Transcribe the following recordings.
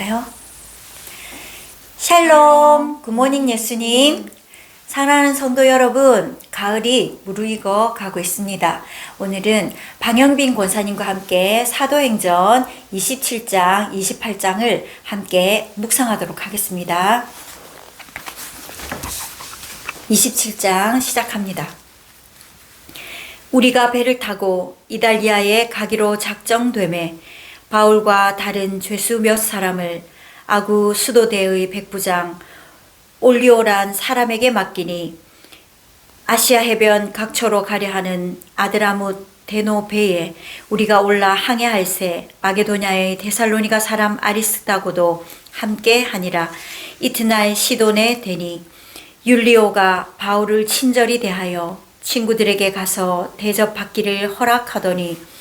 기도할까요? 샬롬, 굿모닝 예수님. 사랑하는 성도 여러분, 가을이 무르익어 가고 있습니다. 오늘은 방영빈 권사님과 함께 사도행전 27장, 28장을 함께 묵상하도록 하겠습니다. 27장 시작합니다. 우리가 배를 타고 이달리아에 가기로 작정되매 바울과 다른 죄수 몇 사람을 아구 수도대의 백부장 올리오란 사람에게 맡기니 아시아 해변 각처로 가려 하는 아드라무 데노 배에 우리가 올라 항해할새 마게도냐의 데살로니가 사람 아리스다고도 함께 하니라. 이튿날 시돈에 되니 율리오가 바울을 친절히 대하여 친구들에게 가서 대접받기를 허락하더니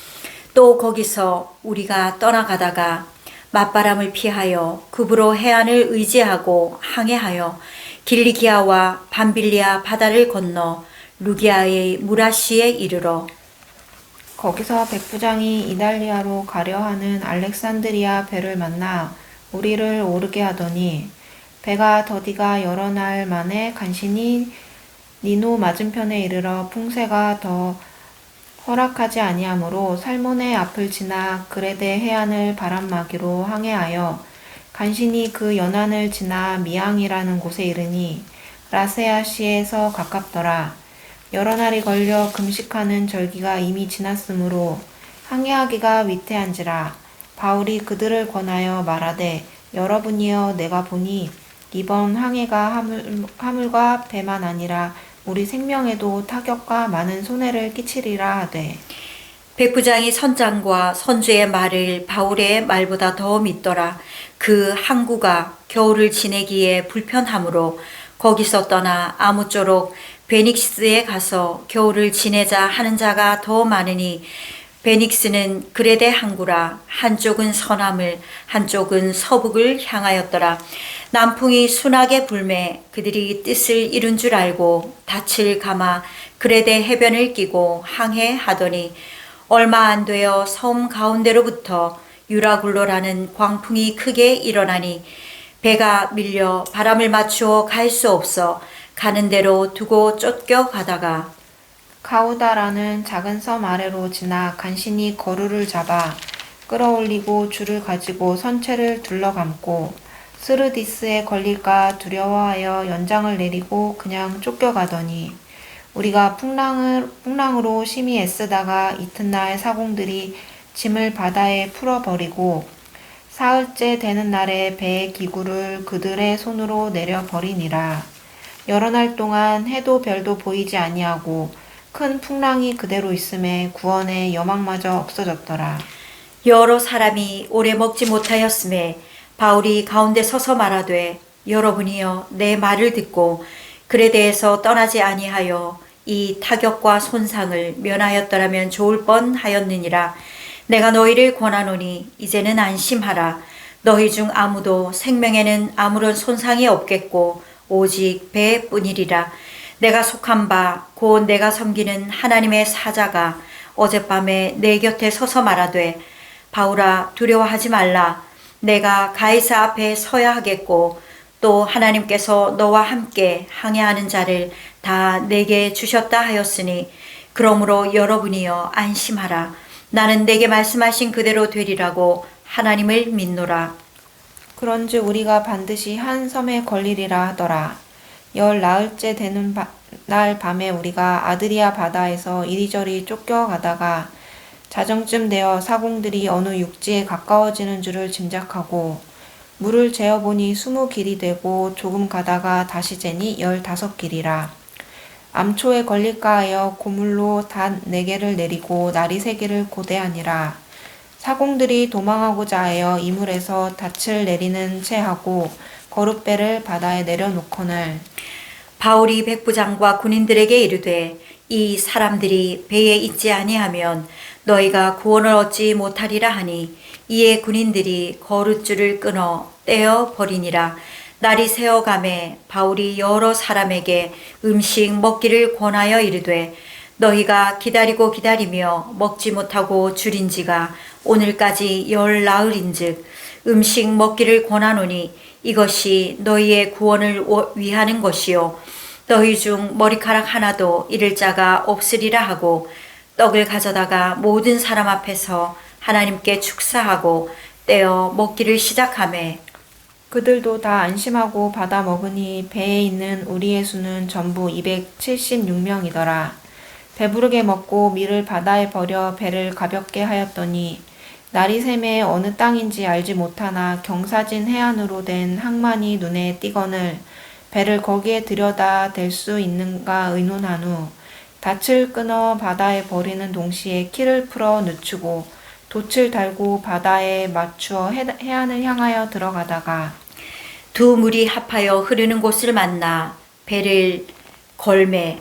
또 거기서 우리가 떠나가다가 맞바람을 피하여 급으로 해안을 의지하고 항해하여 길리기아와 밤빌리아 바다를 건너 루기아의 무라시에 이르러 거기서 백부장이 이달리아로 가려 하는 알렉산드리아 배를 만나 우리를 오르게 하더니 배가 더디가 여러 날 만에 간신히 니노 맞은편에 이르러 풍세가 더 허락하지 아니하므로 살모네 앞을 지나 그레데 해안을 바람막이로 항해하여 간신히 그 연안을 지나 미앙이라는 곳에 이르니 라세아시에서 가깝더라. 여러 날이 걸려 금식하는 절기가 이미 지났으므로 항해하기가 위태한지라. 바울이 그들을 권하여 말하되 여러분이여 내가 보니 이번 항해가 화물과 배만 아니라 우리 생명에도 타격과 많은 손해를 끼치리라 하되 백부장이 선장과 선주의 말을 바울의 말보다 더 믿더라. 그 항구가 겨울을 지내기에 불편하므로 거기서 떠나 아무쪼록 베닉스에 가서 겨울을 지내자 하는 자가 더 많으니 베닉스는 그레데 항구라. 한쪽은 서남을 한쪽은 서북을 향하였더라. 남풍이 순하게 불매 그들이 뜻을 이룬 줄 알고 닻을 감아 그레데 해변을 끼고 항해하더니 얼마 안 되어 섬 가운데로부터 유라굴로라는 광풍이 크게 일어나니 배가 밀려 바람을 맞추어 갈 수 없어 가는 대로 두고 쫓겨가다가 카우다라는 작은 섬 아래로 지나 간신히 거루를 잡아 끌어올리고 줄을 가지고 선체를 둘러감고 스르디스에 걸릴까 두려워하여 연장을 내리고 그냥 쫓겨가더니 우리가 풍랑으로 심히 애쓰다가 이튿날 사공들이 짐을 바다에 풀어버리고 사흘째 되는 날에 배의 기구를 그들의 손으로 내려버리니라. 여러 날 동안 해도 별도 보이지 아니하고 큰 풍랑이 그대로 있음에 구원의 여망마저 없어졌더라. 여러 사람이 오래 먹지 못하였음에 바울이 가운데 서서 말하되 여러분이여 내 말을 듣고 그레데에서 떠나지 아니하여 이 타격과 손상을 면하였더라면 좋을 뻔하였느니라. 내가 너희를 권하노니 이제는 안심하라. 너희 중 아무도 생명에는 아무런 손상이 없겠고 오직 배뿐이리라. 내가 속한 바 곧 내가 섬기는 하나님의 사자가 어젯밤에 내 곁에 서서 말하되 바울아 두려워하지 말라. 내가 가이사 앞에 서야 하겠고 또 하나님께서 너와 함께 항해하는 자를 다 내게 주셨다 하였으니 그러므로 여러분이여 안심하라. 나는 내게 말씀하신 그대로 되리라고 하나님을 믿노라. 그런즉 우리가 반드시 한 섬에 걸리리라 하더라. 열 나흘째 되는 날 밤에 우리가 아드리아 바다에서 이리저리 쫓겨가다가 자정쯤 되어 사공들이 어느 육지에 가까워지는 줄을 짐작하고 물을 재어보니 20길이 되고 조금 가다가 다시 재니 15길이라. 암초에 걸릴까 하여 고물로 단 4개를 내리고 나리 3개를 고대하니라. 사공들이 도망하고자 하여 이물에서 닻을 내리는 채 하고 거룻배를 바다에 내려놓거늘 바울이 백부장과 군인들에게 이르되 이 사람들이 배에 있지 아니하면 너희가 구원을 얻지 못하리라 하니 이에 군인들이 거룻줄을 끊어 떼어 버리니라. 날이 새어가매 바울이 여러 사람에게 음식 먹기를 권하여 이르되 너희가 기다리고 기다리며 먹지 못하고 줄인지가 오늘까지 열 나흘인즉 음식 먹기를 권하노니 이것이 너희의 구원을 위하는 것이요 너희 중 머리카락 하나도 잃을 자가 없으리라 하고 떡을 가져다가 모든 사람 앞에서 하나님께 축사하고 떼어 먹기를 시작하매 그들도 다 안심하고 받아 먹으니 배에 있는 우리의 수는 전부 276명이더라. 배부르게 먹고 밀을 바다에 버려 배를 가볍게 하였더니 날이 새매 어느 땅인지 알지 못하나 경사진 해안으로 된 항만이 눈에 띄거늘 배를 거기에 들여다 댈 수 있는가 의논한 후 닻을 끊어 바다에 버리는 동시에 키를 풀어 늦추고 돛을 달고 바다에 맞추어 해안을 향하여 들어가다가 두 물이 합하여 흐르는 곳을 만나 배를 걸매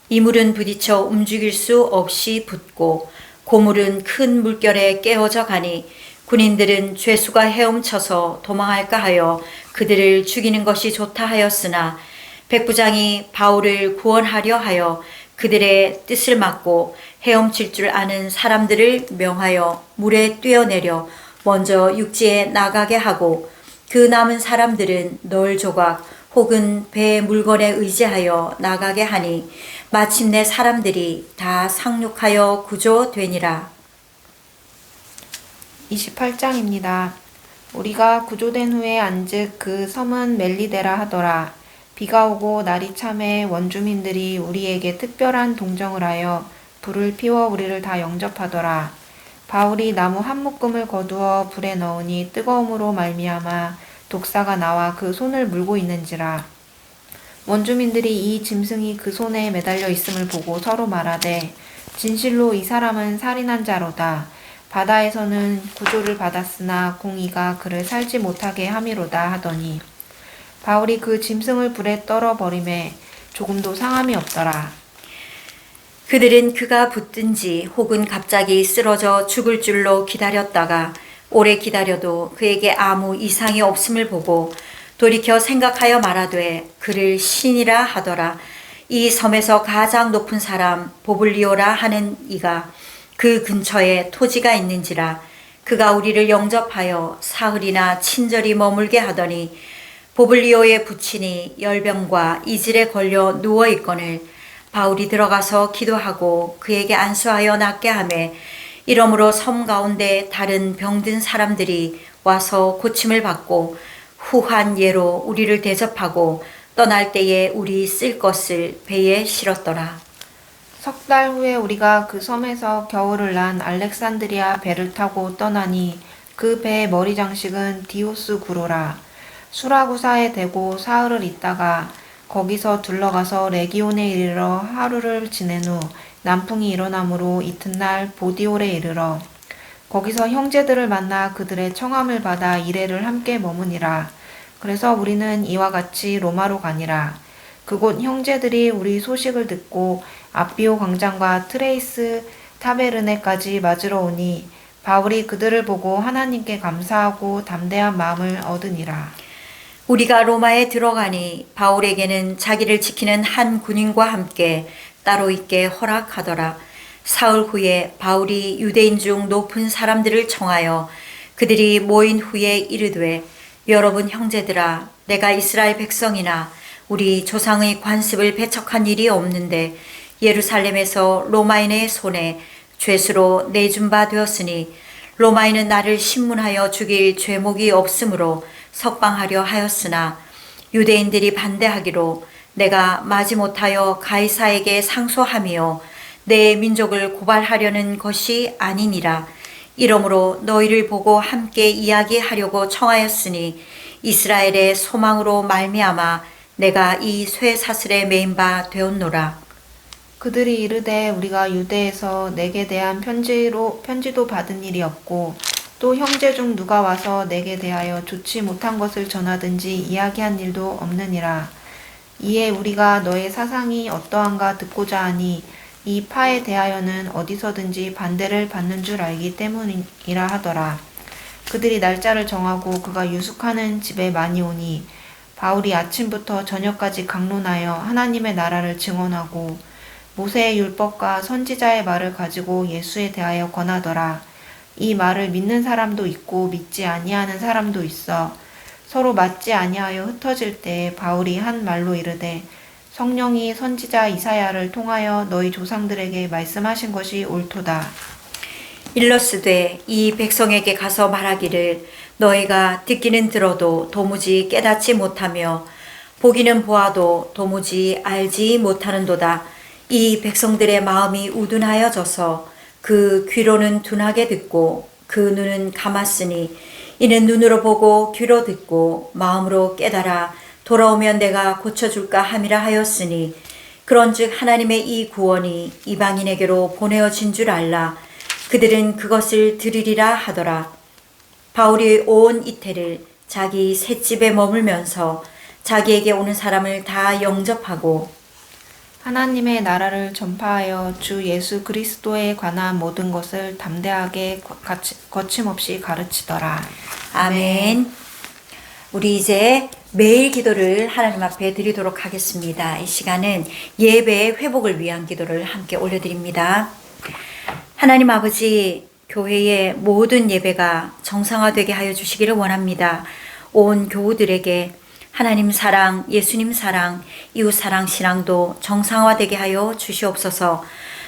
이 물은 부딪혀 움직일 수 없이 붙고 고물은 큰 물결에 깨어져 가니 군인들은 죄수가 헤엄쳐서 도망할까 하여 그들을 죽이는 것이 좋다 하였으나 백부장이 바울을 구원하려 하여 그들의 뜻을 막고 헤엄칠 줄 아는 사람들을 명하여 물에 뛰어내려 먼저 육지에 나가게 하고 그 남은 사람들은 널 조각 혹은 배 물건에 의지하여 나가게 하니 마침내 사람들이 다 상륙하여 구조되니라. 28장입니다. 우리가 구조된 후에 안즉 그 섬은 멜리데라 하더라. 비가 오고 날이 참해 원주민들이 우리에게 특별한 동정을 하여 불을 피워 우리를 다 영접하더라. 바울이 나무 한 묶음을 거두어 불에 넣으니 뜨거움으로 말미암아 독사가 나와 그 손을 물고 있는지라. 원주민들이 이 짐승이 그 손에 매달려 있음을 보고 서로 말하되 진실로 이 사람은 살인한 자로다. 바다에서는 구조를 받았으나 공의가 그를 살지 못하게 함이로다 하더니 바울이 그 짐승을 불에 떨어 버리매 조금도 상함이 없더라. 그들은 그가 붙든지 혹은 갑자기 쓰러져 죽을 줄로 기다렸다가 오래 기다려도 그에게 아무 이상이 없음을 보고 돌이켜 생각하여 말하되 그를 신이라 하더라. 이 섬에서 가장 높은 사람 보블리오라 하는 이가 그 근처에 토지가 있는지라. 그가 우리를 영접하여 사흘이나 친절히 머물게 하더니 보블리오의 부친이 열병과 이질에 걸려 누워있거늘 바울이 들어가서 기도하고 그에게 안수하여 낫게 하매 이러므로 섬 가운데 다른 병든 사람들이 와서 고침을 받고 후한 예로 우리를 대접하고 떠날 때에 우리 쓸 것을 배에 실었더라. 석 달 후에 우리가 그 섬에서 겨울을 난 알렉산드리아 배를 타고 떠나니 그 배의 머리 장식은 디오스 구로라. 수라구사에 대고 사흘을 있다가 거기서 둘러가서 레기온에 이르러 하루를 지낸 후 남풍이 일어나므로 이튿날 보디올에 이르러 거기서 형제들을 만나 그들의 청함을 받아 이레를 함께 머무니라. 그래서 우리는 이와 같이 로마로 가니라. 그곳 형제들이 우리 소식을 듣고 앞비오 광장과 트레이스 타베르네까지 맞으러 오니 바울이 그들을 보고 하나님께 감사하고 담대한 마음을 얻으니라. 우리가 로마에 들어가니 바울에게는 자기를 지키는 한 군인과 함께 따로 있게 허락하더라. 사흘 후에 바울이 유대인 중 높은 사람들을 청하여 그들이 모인 후에 이르되 여러분 형제들아 내가 이스라엘 백성이나 우리 조상의 관습을 배척한 일이 없는데 예루살렘에서 로마인의 손에 죄수로 내준 바 되었으니 로마인은 나를 신문하여 죽일 죄목이 없으므로 석방하려 하였으나 유대인들이 반대하기로 내가 마지못하여 가이사에게 상소하며 내 민족을 고발하려는 것이 아니니라. 이러므로 너희를 보고 함께 이야기하려고 청하였으니 이스라엘의 소망으로 말미암아 내가 이 쇠사슬에 매인 바 되었노라. 그들이 이르되 우리가 유대에서 내게 대한 편지도 받은 일이 없고 또 형제 중 누가 와서 내게 대하여 좋지 못한 것을 전하든지 이야기한 일도 없느니라. 이에 우리가 너의 사상이 어떠한가 듣고자 하니 이 파에 대하여는 어디서든지 반대를 받는 줄 알기 때문이라 하더라. 그들이 날짜를 정하고 그가 유숙하는 집에 많이 오니 바울이 아침부터 저녁까지 강론하여 하나님의 나라를 증언하고 모세의 율법과 선지자의 말을 가지고 예수에 대하여 권하더라. 이 말을 믿는 사람도 있고 믿지 아니하는 사람도 있어. 서로 맞지 아니하여 흩어질 때 바울이 한 말로 이르되 성령이 선지자 이사야를 통하여 너희 조상들에게 말씀하신 것이 옳도다. 일러스되 이 백성에게 가서 말하기를 너희가 듣기는 들어도 도무지 깨닫지 못하며 보기는 보아도 도무지 알지 못하는도다. 이 백성들의 마음이 우둔하여져서 그 귀로는 둔하게 듣고 그 눈은 감았으니 이는 눈으로 보고 귀로 듣고 마음으로 깨달아 돌아오면 내가 고쳐줄까 함이라 하였으니 그런즉 하나님의 이 구원이 이방인에게로 보내어진 줄 알라. 그들은 그것을 들으리라 하더라. 바울이 온 이태를 자기 셋집에 머물면서 자기에게 오는 사람을 다 영접하고 하나님의 나라를 전파하여 주 예수 그리스도에 관한 모든 것을 담대하게 거침없이 가르치더라. 아멘. 우리 이제 매일 기도를 하나님 앞에 드리도록 하겠습니다. 이 시간은 예배의 회복을 위한 기도를 함께 올려드립니다. 하나님 아버지, 교회의 모든 예배가 정상화되게 하여 주시기를 원합니다. 온 교우들에게 하나님 사랑, 예수님 사랑, 이웃 사랑 신앙도 정상화되게 하여 주시옵소서.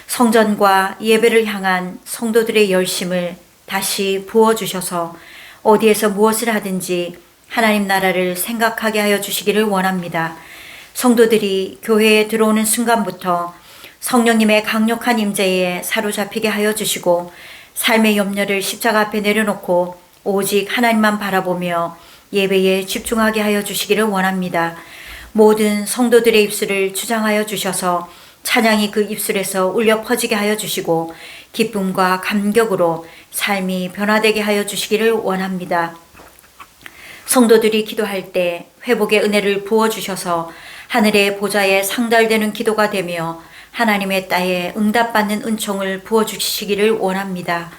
성전과 예배를 향한 성도들의 열심을 다시 부어주셔서 어디에서 무엇을 하든지 하나님 나라를 생각하게 하여 주시기를 원합니다. 성도들이 교회에 들어오는 순간부터 성령님의 강력한 임재에 사로잡히게 하여 주시고 삶의 염려를 십자가 앞에 내려놓고 오직 하나님만 바라보며 예배에 집중하게 하여 주시기를 원합니다. 모든 성도들의 입술을 주장하여 주셔서 찬양이 그 입술에서 울려 퍼지게 하여 주시고 기쁨과 감격으로 삶이 변화되게 하여 주시기를 원합니다. 성도들이 기도할 때 회복의 은혜를 부어주셔서 하늘의 보좌에 상달되는 기도가 되며 하나님의 따에 응답받는 은총을 부어주시기를 원합니다.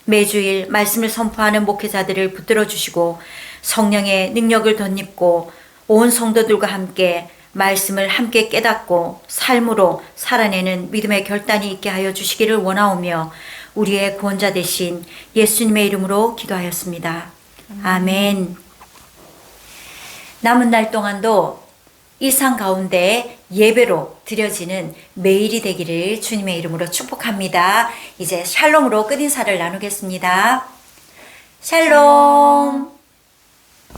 매주일 말씀을 선포하는 목회자들을 붙들어 주시고 성령의 능력을 덧입고 온 성도들과 함께 말씀을 함께 깨닫고 삶으로 살아내는 믿음의 결단이 있게 하여 주시기를 원하오며 우리의 구원자 되신 예수님의 이름으로 기도하였습니다. 아멘. 남은 날 동안도 일상 가운데 예배로 드려지는 매일이 되기를 주님의 이름으로 축복합니다. 이제 샬롬으로 끝인사를 나누겠습니다. 샬롬.